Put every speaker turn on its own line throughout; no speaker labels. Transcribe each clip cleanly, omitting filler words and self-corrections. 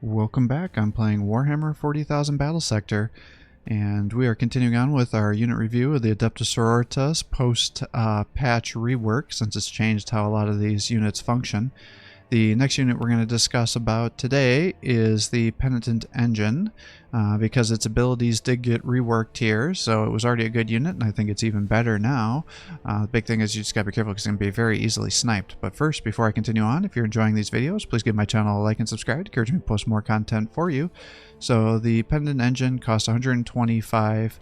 Welcome back. I'm playing Warhammer 40,000 Battlesector, and we are continuing on with our unit review of the Adepta Sororitas post-patch rework, since it's changed how a lot of these units function. The next unit we're going to discuss about today is the Penitent engine, because its abilities did get reworked here, so it was already a good unit, and I think it's even better now. The big thing is you just gotta be careful because it's going to be very easily sniped. But first, before I continue on, if you're enjoying these videos, please give my channel a like and subscribe to encourage me to post more content for you. So the Penitent engine costs 125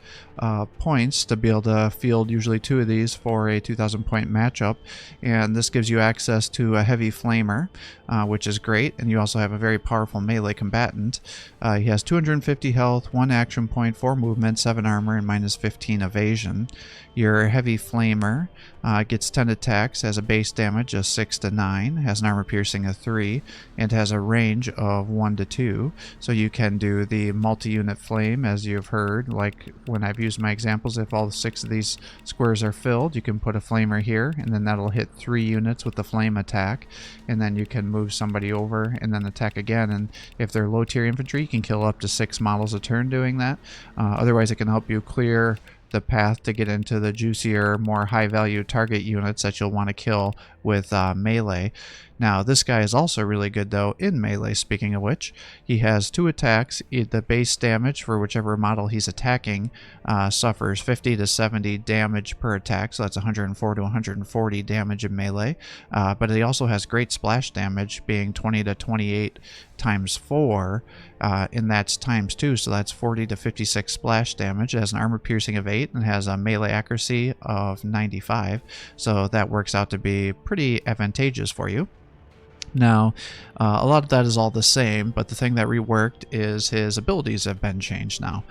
points to be able to field usually 2 of these for a 2,000 point matchup, and this gives you access to a heavy flamer, which is great, and you also have a very powerful melee combatant. He has 250 health, 1 action point, 4 movement, 7 armor, and minus 15 evasion. Your heavy flamer gets 10 attacks, has a base damage of 6 to 9, has an armor piercing of 3, and has a range of 1 to 2. So you can do the multi-unit flame, as you've heard, like when I've used my examples. If all 6 of these squares are filled, you can put a flamer here, and then that'll hit 3 units with the flame attack, and then you can move somebody over and then attack again. And if they're low tier infantry, you can kill up to 6 models a turn doing that. Otherwise, it can help you clear the path to get into the juicier, more high value target units that you'll want to kill with melee. Now this guy is also really good though in melee. Speaking of which, he has 2 attacks. The base damage for whichever model he's attacking suffers 50 to 70 damage per attack, so that's 104 to 140 damage in melee. But he also has great splash damage, being 20 to 28 times 4, and that's times 2, so that's 40 to 56 splash damage. It has an armor piercing of 8 and has a melee accuracy of 95, so that works out to be pretty advantageous for you. Now, a lot of that is all the same, but the thing that reworked is his abilities have been changed now.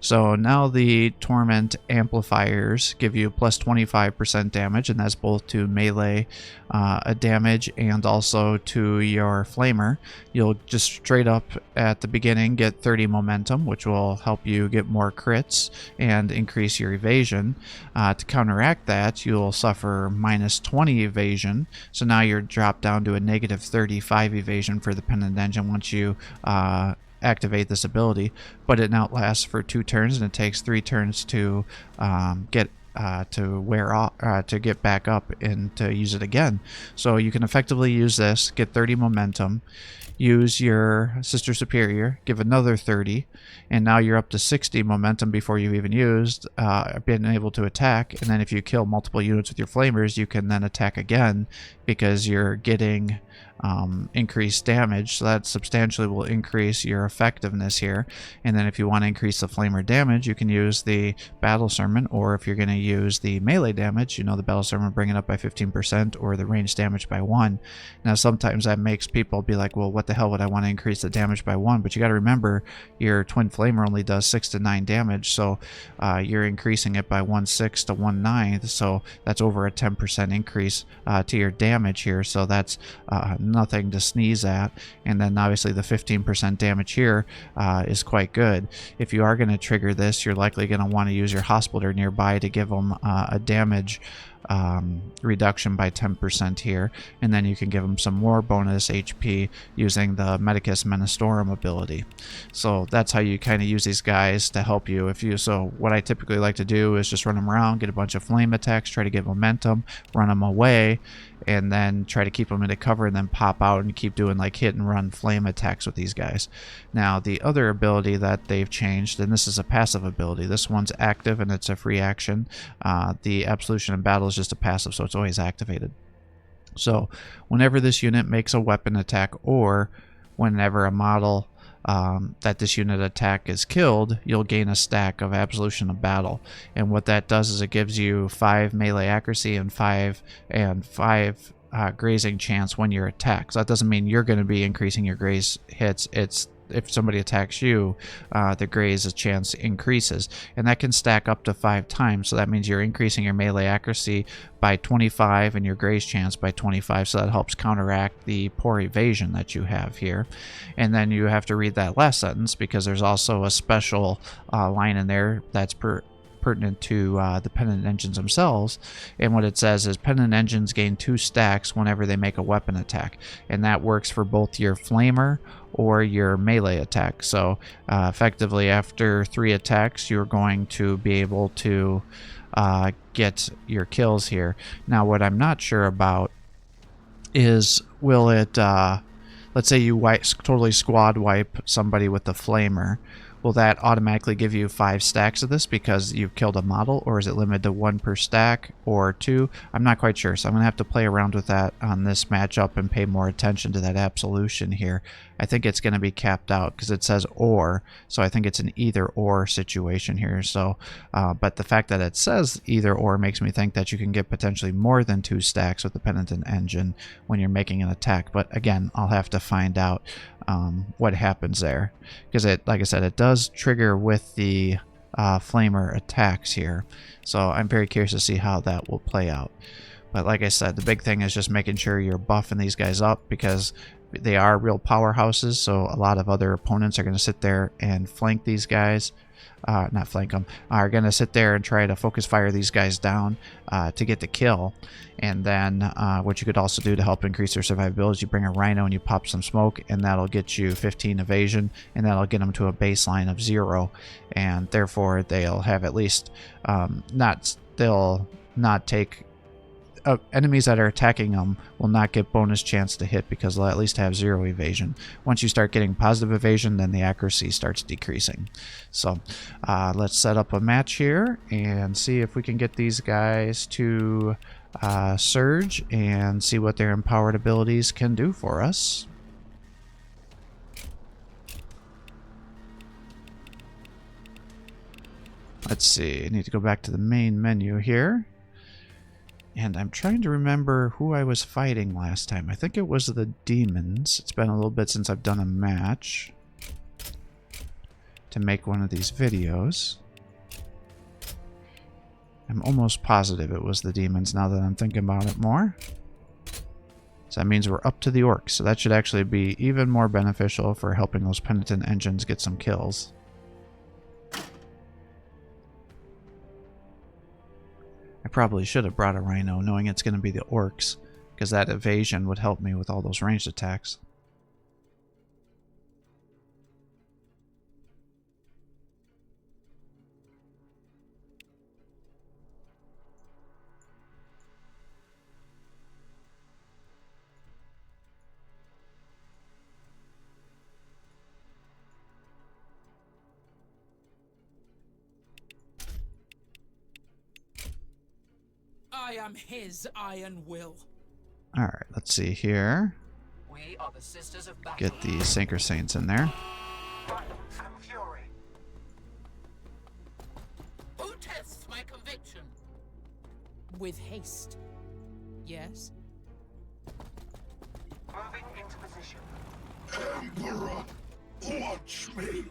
So now the Torment amplifiers give you plus 25% damage, and that's both to melee damage and also to your flamer. You'll just straight up at the beginning get 30 momentum, which will help you get more crits and increase your evasion. To counteract that, you'll suffer minus 20 evasion, so now you're dropped down to a negative 35 evasion for the Penitent engine once you activate this ability, but it outlasts for 2 turns, and it takes 3 turns to get to wear off, to get back up and to use it again. So you can effectively use this, get 30 momentum, use your Sister Superior, give another 30, and now you're up to 60 momentum before you've even used been able to attack. And then if you kill multiple units with your flamers, you can then attack again because you're getting increased damage, so that substantially will increase your effectiveness here. And then if you want to increase the flamer damage, you can use the Battle Sermon, or if you're going to use the melee damage, the Battle Sermon, bring it up by 15%, or the range damage by 1. Now sometimes that makes people be like, well, what the hell would I want to increase the damage by 1? But you got to remember, your twin flamer only does 6 to 9 damage, so you're increasing it by 1/6 to 1/9, so that's over a 10% increase to your damage here, so that's nothing to sneeze at. And then obviously the 15% damage here is quite good. If you are going to trigger this, you're likely going to want to use your hospital nearby to give them a damage reduction by 10% here, and then you can give them some more bonus HP using the Medicus Ministorum ability. So that's how you kind of use these guys to help you. So what I typically like to do is just run them around, get a bunch of flame attacks, try to get momentum, run them away, and then try to keep them into cover, and then pop out and keep doing like hit and run flame attacks with these guys. Now the other ability that they've changed, and this is a passive ability, this one's active and it's a free action. The Absolution in Battle is just a passive, so it's always activated. So whenever this unit makes a weapon attack, or whenever a model that this unit attack is killed, you'll gain a stack of Absolution of Battle. And what that does is it gives you 5 melee accuracy and 5 grazing chance when you're attacked. So that doesn't mean you're going to be increasing your graze hits. It's if somebody attacks you, the graze chance increases, and that can stack up to 5 times. So that means you're increasing your melee accuracy by 25 and your graze chance by 25, so that helps counteract the poor evasion that you have here. And then you have to read that last sentence, because there's also a special line in there that's pertinent to the Penitent engines themselves. And what it says is Penitent engines gain 2 stacks whenever they make a weapon attack. And that works for both your flamer or your melee attack. So effectively, after 3 attacks, you're going to be able to get your kills here. Now, what I'm not sure about is, will it, let's say you totally squad wipe somebody with the flamer. Will that automatically give you 5 stacks of this because you've killed a model, or is it limited to 1 per stack or 2? I'm not quite sure, so I'm going to have to play around with that on this matchup and pay more attention to that absolution here. I think it's going to be capped out because it says or, so I think it's an either-or situation here. So, but the fact that it says either-or makes me think that you can get potentially more than 2 stacks with the Penitent engine when you're making an attack. But again, I'll have to find out what happens there, because it, like I said, it does trigger with the flamer attacks here. So I'm very curious to see how that will play out. But like I said, the big thing is just making sure you're buffing these guys up, because they are real powerhouses. So a lot of other opponents are going to sit there and flank these guys. Not flank them, are going to sit there and try to focus fire these guys down to get the kill. And then what you could also do to help increase their survivability is you bring a rhino and you pop some smoke, and that'll get you 15 evasion, and that'll get them to a baseline of 0, and therefore they'll have at least they'll not take enemies that are attacking them will not get bonus chance to hit, because they'll at least have 0 evasion. Once you start getting positive evasion, then the accuracy starts decreasing. So let's set up a match here and see if we can get these guys to surge and see what their empowered abilities can do for us. Let's see, I need to go back to the main menu here. And I'm trying to remember who I was fighting last time. I think it was the demons. It's been a little bit since I've done a match to make one of these videos. I'm almost positive it was the demons now that I'm thinking about it more. So that means we're up to the orcs. So that should actually be even more beneficial for helping those Penitent engines get some kills. I probably should have brought a rhino, knowing it's going to be the orcs, because that evasion would help me with all those ranged attacks.
I am his iron will.
Alright, let's see here.
We are the sisters of battle.
Get the Synchro Saints in there.
Who tests my conviction? With haste. Yes?
Moving into position. Emperor, watch me.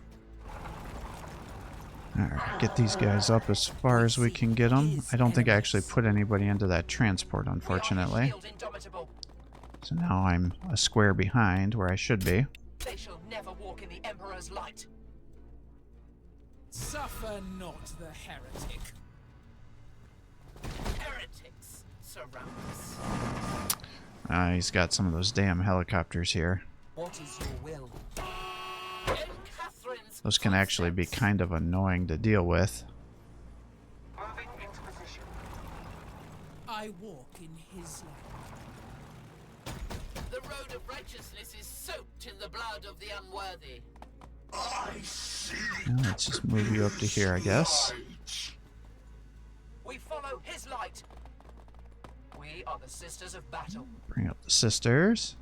Alright, get these guys up as far as we can get them. I don't think I actually put anybody into that transport, unfortunately. So now I'm a square behind where I should be.
They shall never walk in the Emperor's light. Suffer not the heretic. Heretics surround us.
He's got some of those damn helicopters here.
What is your will?
Those can actually be kind of annoying to deal with.
Moving into position.
I walk in his light. The road of righteousness is soaked in the blood of the unworthy.
I see.
Now let's just move you up to here, I guess.
We follow his light. We are the sisters of battle.
Bring up the sisters.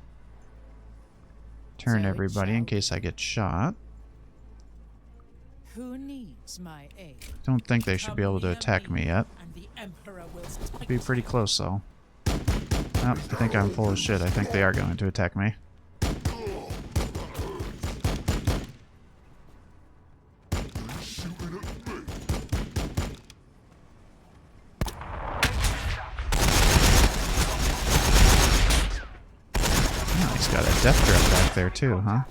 Turn everybody in case I get shot.
Who needs my aid?
Don't think they should be able to attack me yet.
And the Emperor will
Be pretty close though. Oh, I think I'm full of shit. I think they are going to attack me. Oh, he's got a death drop back there too, huh?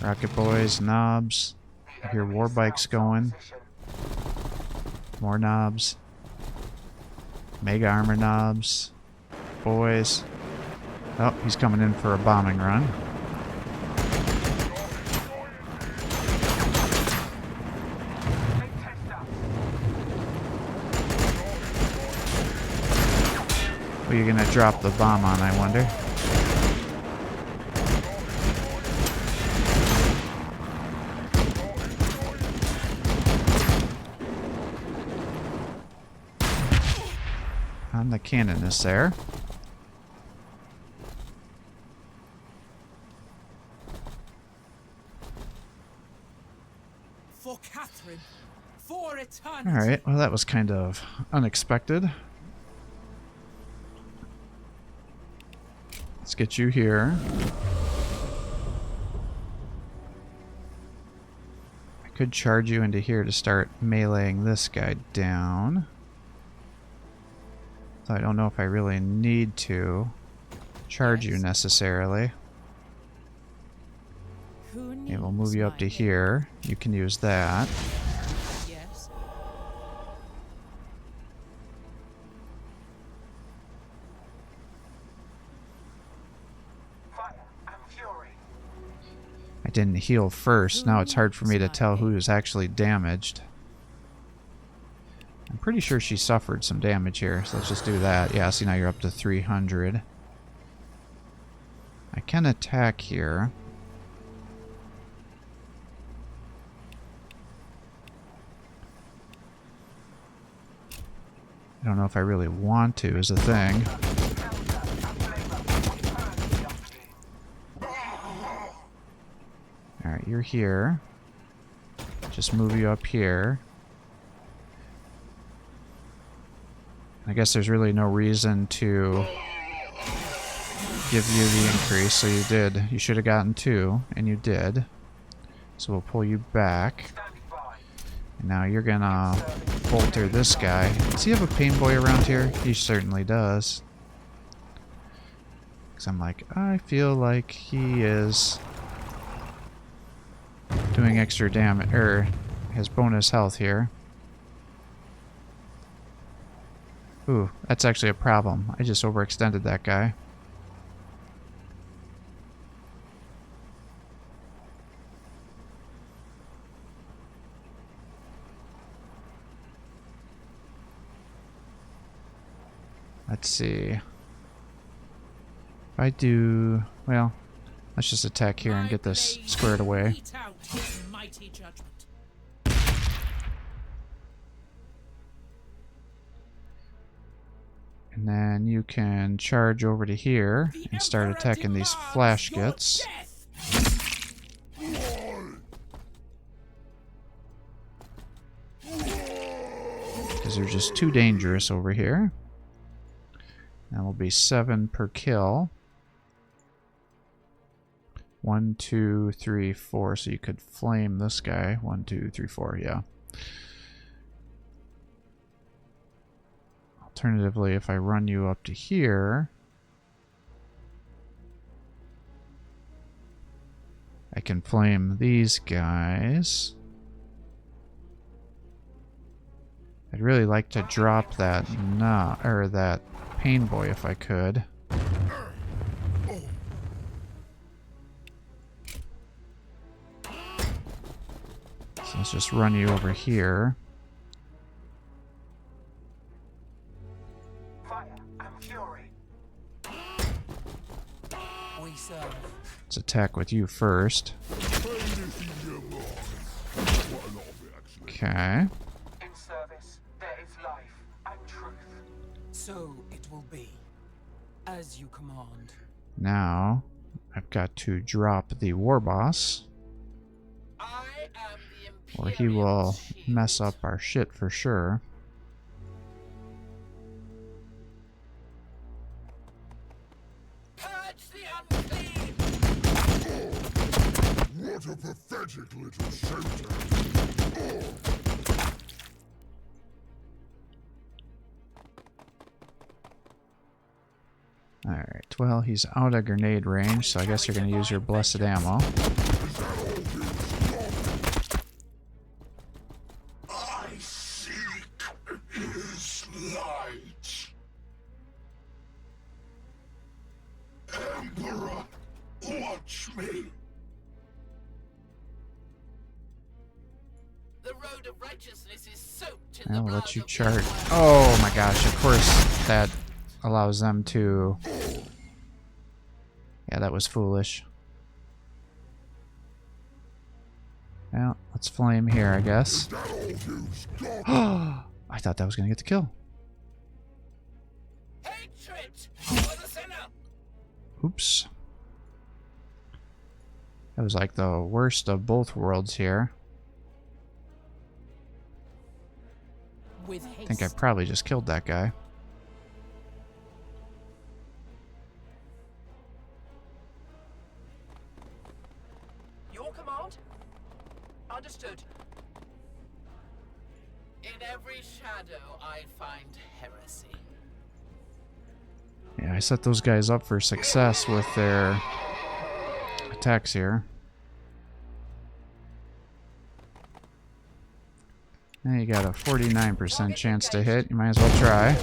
Rocket boys, knobs. I hear war bikes going. More knobs. Mega armor knobs. Boys. Oh, he's coming in for a bombing run. Who are you gonna drop the bomb on, I wonder? On the cannon is there.
For Catherine, for eternity.
Alright, well that was kind of unexpected. Let's get you here. I could charge you into here to start meleeing this guy down. Though I don't know if I really need to charge you necessarily. Okay, we'll move you up to here. You can use that.
Yes.
Fire and fury.
I didn't heal first. Now it's hard for me to tell who's actually damaged. I'm pretty sure she suffered some damage here, so let's just do that. Yeah, see, now you're up to 300. I can attack here. I don't know if I really want to, is the thing. Alright, you're here. Just move you up here. I guess there's really no reason to give you the increase, so you did. You should have gotten 2, and you did. So we'll pull you back. And now you're gonna bolter this guy. Does he have a pain boy around here? He certainly does. Because I'm like, I feel like he is doing extra damage, or his bonus health here. Ooh, that's actually a problem. I just overextended that guy. Let's see. If I do... Well, let's just attack here and get this squared away.
Mighty judgment.
And then you can charge over to here and start attacking these flash gets. Because they're just too dangerous over here. That will be 7 per kill. 1, 2, 3, 4. So you could flame this guy. 1, 2, 3, 4. Yeah. Alternatively, if I run you up to here, I can flame these guys. I'd really like to drop that that pain boy if I could. So let's just run you over here. Let's attack with you first. Okay.
In service, there is life and truth.
So it will be, as you command.
Now, I've got to drop the war boss,
I am the
or he will mess up our shit for sure.
Purge the unclean.
What a pathetic little showdown.
Alright, well, he's out of grenade range, so I guess you're going to use your blessed ammo.
I seek
road of righteousness is soaked in the
I'll
blood
let you
of the
charge.
unworthy.
Oh my gosh, of course that allows them to... Yeah, that was foolish. Well, let's flame here, I guess. I thought that was going to get the kill.
Hatred for the sinner.
Oops. That was like the worst of both worlds here.
With
I
haste.
think I probably just killed that guy.
Your command? Understood.
In every shadow I find heresy.
Yeah, I set those guys up for success with their attacks here. Now you got a 49% chance to hit. You might as well try.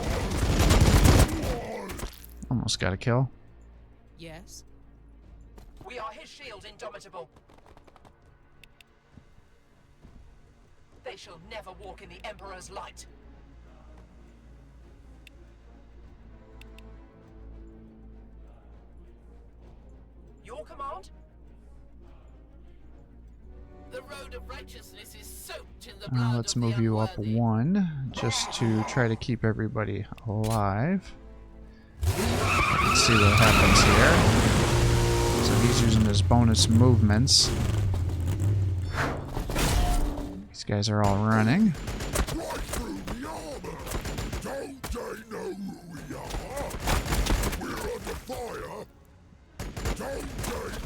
Almost got a kill.
Yes.
We are his shield, indomitable. They shall never walk in the Emperor's light. Your command?
The road of righteousness is soaked in the blood
Let's
of the
move you up
unworthy.
one, just to try to keep everybody alive. Let's see what happens here. So he's using his bonus movements. These guys are all running.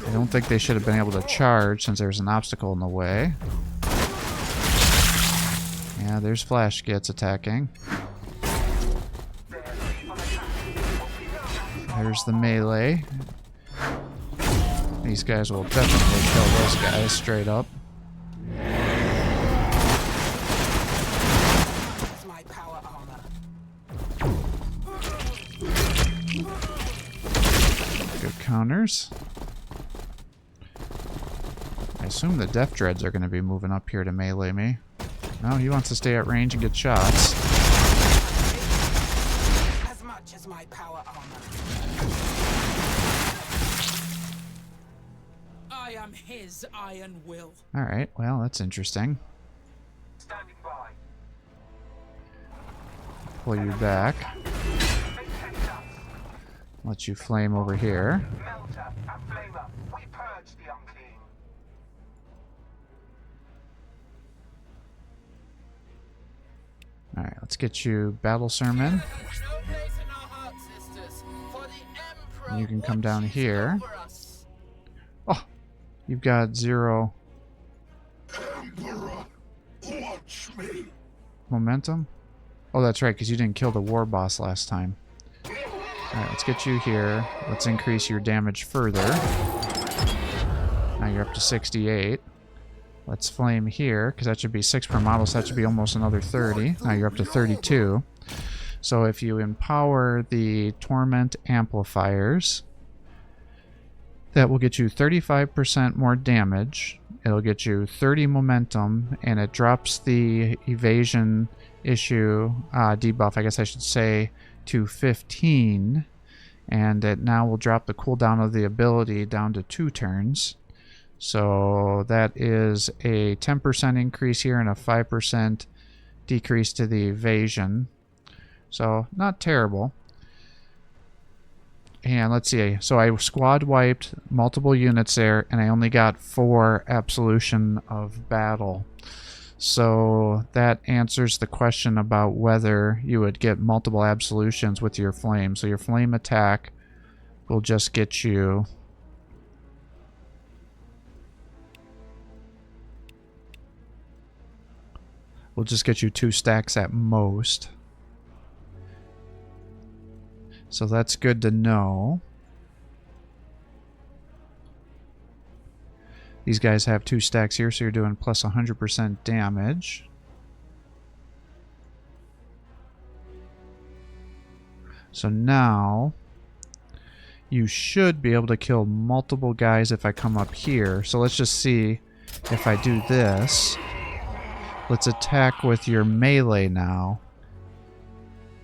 I don't think they should have been able to charge since there's an obstacle in the way. Yeah, there's Flash gets attacking. There's the melee. These guys will definitely kill those guys straight up.
That's my power armor.
Good counters. I assume the Death Dreads are going to be moving up here to melee me. No, he wants to stay at range and get shots.
As much as my power armor. I am his iron will.
Alright, well, that's interesting.
Standing by.
Pull you back.
Maintain us.
Let you flame over here.
Melter and flamer. We purge the unclean.
Alright, let's get you Battle Sermon.
No place in our hearts, sisters, for the Emperor
You can come down
watches
here.
over us.
Oh, you've got 0
Emperor, watch me.
momentum. Oh, that's right, because you didn't kill the war boss last time. Alright, let's get you here. Let's increase your damage further. Now you're up to 68. Let's flame here, because that should be 6 per model, so that should be almost another 30. Now you're up to 32. So if you empower the Torment amplifiers, that will get you 35% more damage. It'll get you 30 momentum, and it drops the evasion issue debuff, I guess I should say, to 15. And it now will drop the cooldown of the ability down to 2 turns. So that is a 10% increase here and a 5% decrease to the evasion. So not terrible. And let's see, so I squad wiped multiple units there, and I only got 4 absolution of battle. So that answers the question about whether you would get multiple absolutions with your flame. So your flame attack will just get you... will just get you 2 stacks at most. So that's good to know. These guys have 2 stacks here, so you're doing plus 100% damage. So now you should be able to kill multiple guys if I come up here. So let's just see if I do this. Let's attack with your melee now.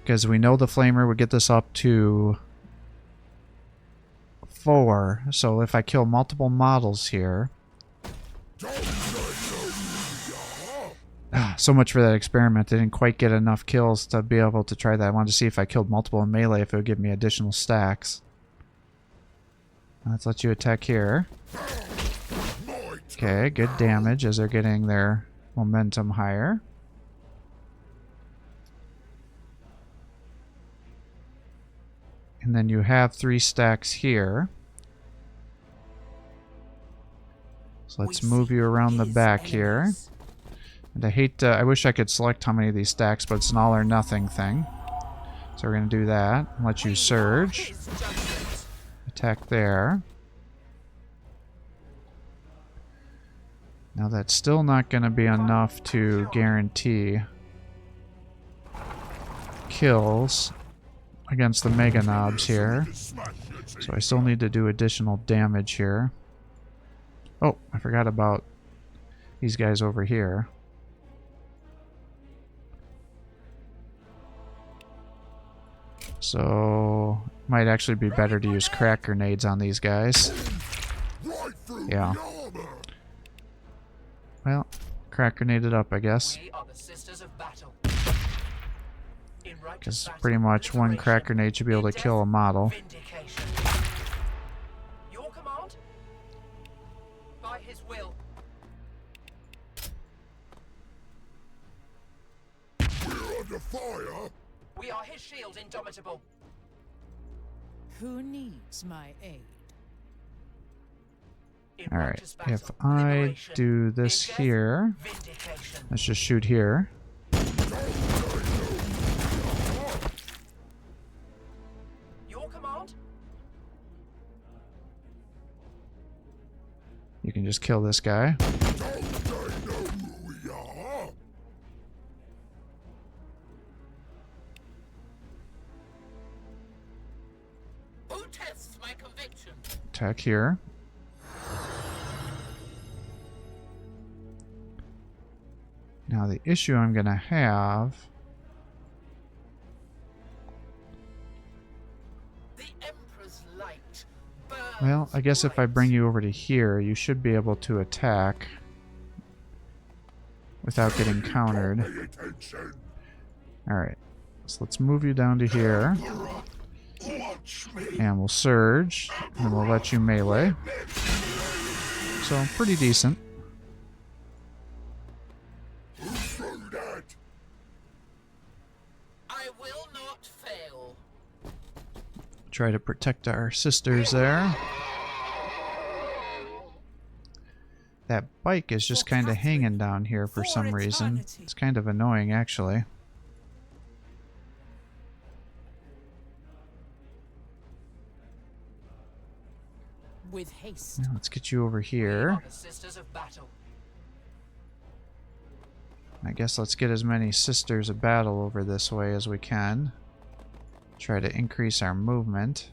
Because we know the flamer would get this up to 4. So if I kill multiple models here... so much for that experiment. I didn't quite get enough kills to be able to try that. I wanted to see if I killed multiple in melee, if it would give me additional stacks. Let's let you attack here. Okay, good damage as they're getting their momentum higher. And then you have 3 stacks here. So let's move you around the back here. And I wish I could select how many of these stacks, but it's an all or nothing thing. So we're going to do that. Let you surge. Attack there. Now that's still not going to be enough to guarantee kills against the Mega Knobs here. So I still need to do additional damage here. Oh, I forgot about these guys over here. So, might actually be better to use crack grenades on these guys. Yeah. Well, crack grenade it up, I guess. Because pretty much one crack grenade should be able to kill a model.
Your command? By his will.
We're under fire.
We are his shield, indomitable.
Who needs my aid?
Alright, if I do this here, let's just shoot here.
Your command?
You can just kill this guy.
Who tests my conviction?
Attack here. Now the issue I'm going to have...
The Emperor's light burns.
Well, I guess if I bring you over to here, you should be able to attack without getting countered. Alright, so let's move you down to here. And we'll surge, and we'll let you melee. So, pretty decent.
I will not fail.
Try to protect our sisters there. That bike is just kind of hanging down here for some reason. It's kind of annoying, actually.
With haste.
Now let's get you over here.
The sisters of battle.
I guess let's get as many Sisters of Battle over this way as we can. Try to increase our movement.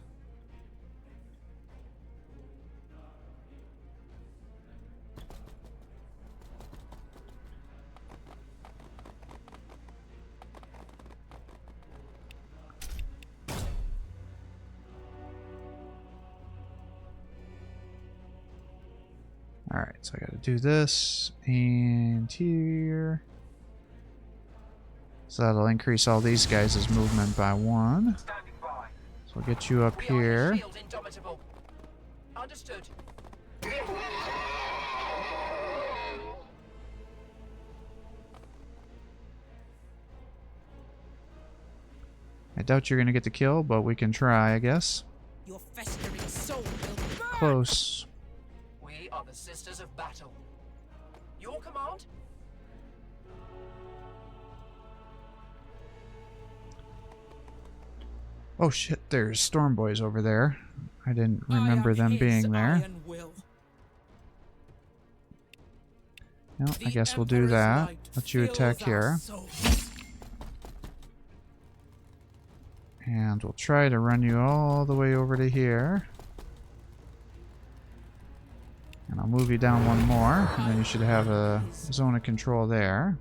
Alright, so I gotta do this, and here. So that'll increase all these guys' movement by 1.
Standing by.
So we'll get you up
We are
here.
his shield, indomitable. Understood.
I doubt you're gonna get the kill, but we can try, I guess.
Your festering soul will burn.
Close.
We are the sisters of battle. Your command?
Oh shit, there's Storm Boys over there. I didn't
I
remember
am
them
his
being there.
iron will.
No, I
The
guess we'll do
Emperor's
that.
light
Let you attack
fills our
here.
souls.
And we'll try to run you all the way over to here. And I'll move you down one more, and then you should have a zone of control there.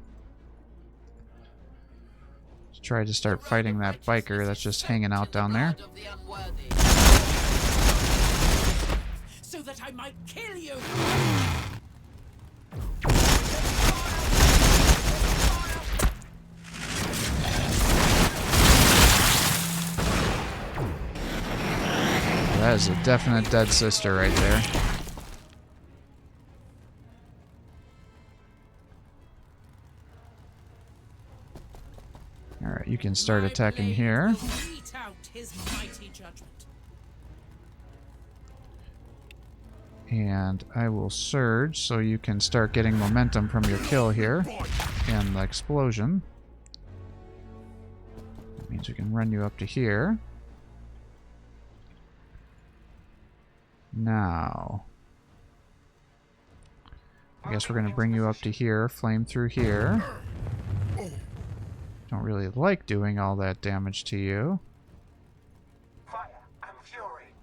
try to start fighting that biker that's just hanging out down there.
So that I might kill you.
That is a definite dead sister right there. Alright, you can start attacking here.
Mete out his mighty judgment.
And I will surge so you can start getting momentum from your kill here and the explosion. That means we can run you up to here. Now, I guess we're going to bring you up to here, flame through here. Don't really like doing all that damage to you.
Fire and fury.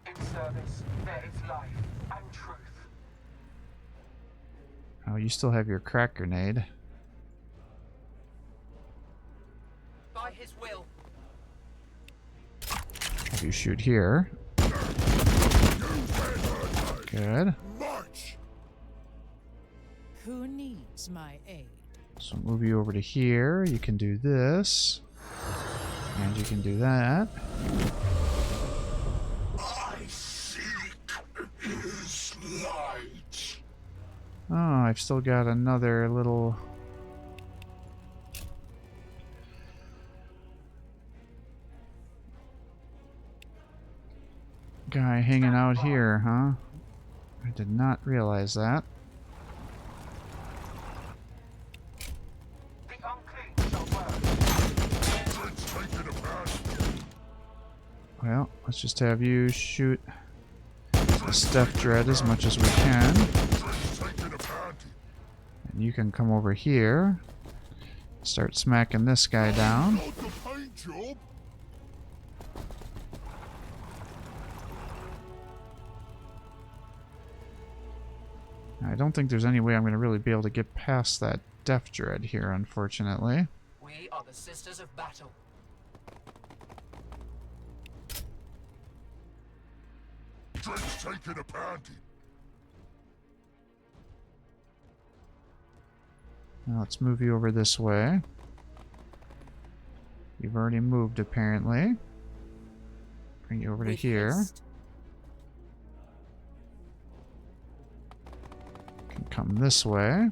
In service, there is life and truth.
Oh, you still have your crack grenade.
By his will.
You shoot here. Good.
March!
Who needs my aid?
So move you over to here. You can do this. And you can do that.
I seek his light.
Oh, I've still got another little... guy hanging out here, huh? I did not realize that.
The unclean shall burn.
Let's take it apart.
Well, let's just have you shoot the Steph Dread as much as we can.
Let's take it apart.
And you can come over here. Start smacking this guy down.
Not the paint job.
I don't think there's any way I'm going to really be able to get past that Death Dread here, unfortunately.
We are the Sisters of Battle.
Let's take it apart.
Now let's move you over this way. You've already moved, apparently. Bring you over to
With
here.
haste.
Can come this way.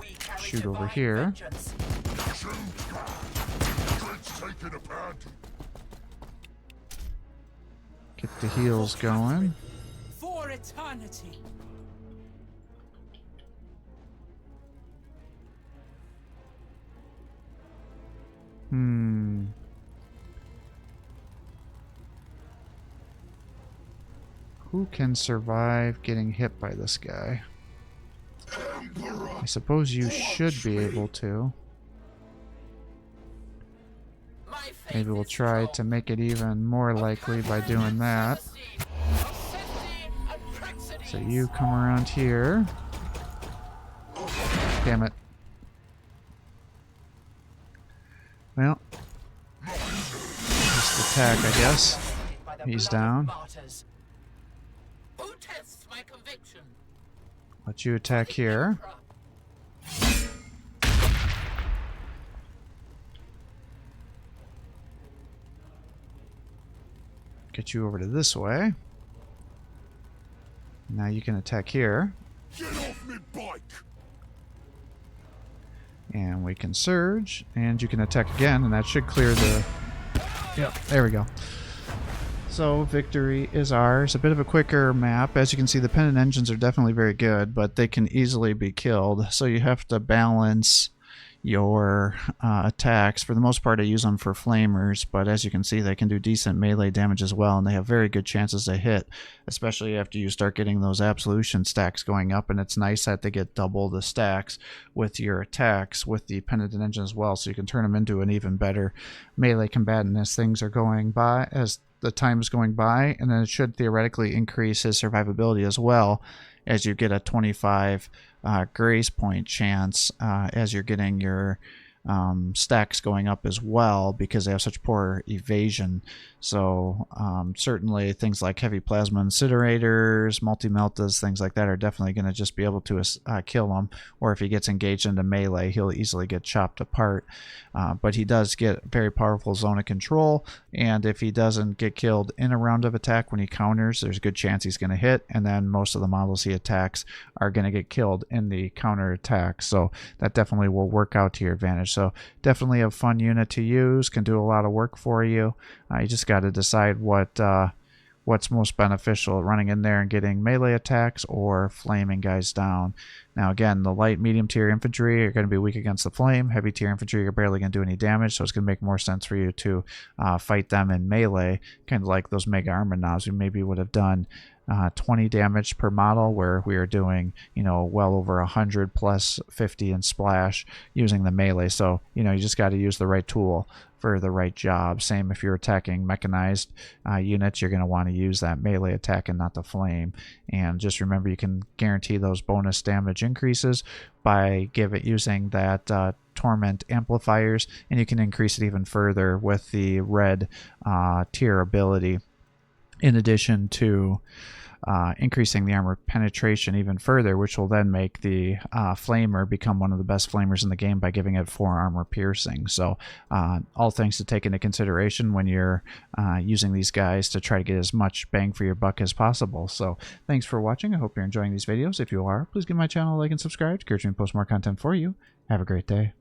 We carry
Shoot over
divine
here.
vengeance.
Let's take it apart.
Get the heals going.
For eternity.
Who can survive getting hit by this guy? I suppose you should be able to.
My faith
Maybe we'll
is
try
strong.
to make it even more likely by doing that. So you come around here. Damn it. Well, just attack, I guess. He's down.
Who tests my conviction?
Let you attack here. Get you over to this way. Now you can attack here.
Get off me bike.
And we can surge, and you can attack again, and that should clear the... Yep, there we go. So victory is ours. A bit of a quicker map. As you can see, the pennant engines are definitely very good, but they can easily be killed. So you have to balance your attacks. For the most part, I use them for flamers, but as you can see, they can do decent melee damage as well, and they have very good chances to hit, especially after you start getting those absolution stacks going up. And it's nice that they get double the stacks with your attacks with the penitent engine as well, so you can turn them into an even better melee combatant as things are going by, as the time is going by. And then it should theoretically increase his survivability as well, as you get a 25 grace point chance as you're getting your stacks going up as well because they have such poor evasion. So certainly things like heavy plasma incinerators, multi-meltas, things like that are definitely going to just be able to kill him. Or if he gets engaged into melee, he'll easily get chopped apart. But he does get very powerful zone of control, and if he doesn't get killed in a round of attack when he counters, there's a good chance he's going to hit, and then most of the models he attacks are going to get killed in the counter attack. So that definitely will work out to your advantage. So definitely a fun unit to use, can do a lot of work for you. You just got to decide what's most beneficial, running in there and getting melee attacks or flaming guys down. Now again, the light medium tier infantry are going to be weak against the flame. Heavy tier infantry are barely going to do any damage, so it's going to make more sense for you to fight them in melee, kind of like those mega armor knobs. We maybe would have done 20 damage per model, where we are doing, you know, well over 100 plus 50 in splash using the melee. So, you know, you just got to use the right tool for the right job. Same if you're attacking mechanized units, you're going to want to use that melee attack and not the flame. And just remember, you can guarantee those bonus damage increases by using that torment amplifiers, and you can increase it even further with the red tier ability, in addition to increasing the armor penetration even further, which will then make the flamer become one of the best flamers in the game by giving it 4 armor piercing. So all things to take into consideration when you're using these guys to try to get as much bang for your buck as possible. So thanks for watching. I hope you're enjoying these videos. If you are, please give my channel a like and subscribe to encourage me to post more content for you. Have a great day.